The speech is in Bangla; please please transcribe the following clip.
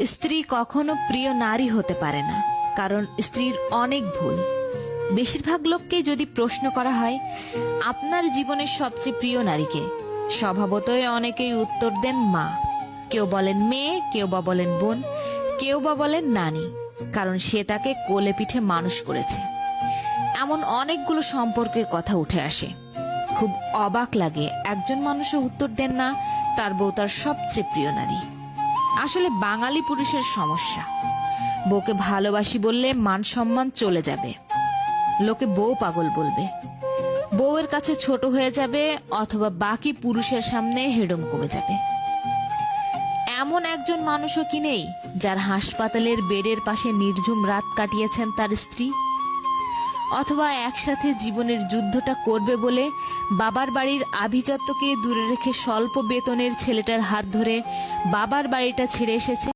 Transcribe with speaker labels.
Speaker 1: স্ত্রী কখনো প্রিয় নারী হতে পারে না, কারণ স্ত্রীর অনেক ভুল। বেশিরভাগ লোককে যদি প্রশ্ন করা হয় আপনার জীবনের সবচেয়ে প্রিয় নারীকে, স্বভাবতই অনেকেই উত্তর দেন মা। কেউ বলেন মেয়ে, কেউ বা বলেন বোন, কেউ বা বলেন নানি, কারণ সে তাকে কোলে পিঠে মানুষ করেছে। এমন অনেকগুলো সম্পর্কের কথা উঠে আসে। খুব অবাক লাগে একজন মানুষও উত্তর দেন না তার বউ তার সবচেয়ে প্রিয় নারী। আসলে বাঙালি পুরুষের সমস্যা, বউকে ভালোবাসি বললে মান সম্মান চলে যাবে, লোকে বউ পাগল বলবে, বউয়ের কাছে ছোট হয়ে যাবে, অথবা বাকি পুরুষের সামনে হেডম কমে যাবে। এমন একজন মানুষও কি নেই যার হাসপাতালের বেডের পাশে নির্ঝুম রাত কাটিয়েছেন তার স্ত্রী, অথবা একসাথে জীবনের যুদ্ধটা করবে বলে বাবার বাড়ির আভিজাত্যকে দূরে রেখে স্বল্প বেতনের ছেলেটার হাত ধরে বাবার বাড়িটা ছেড়ে এসেছে।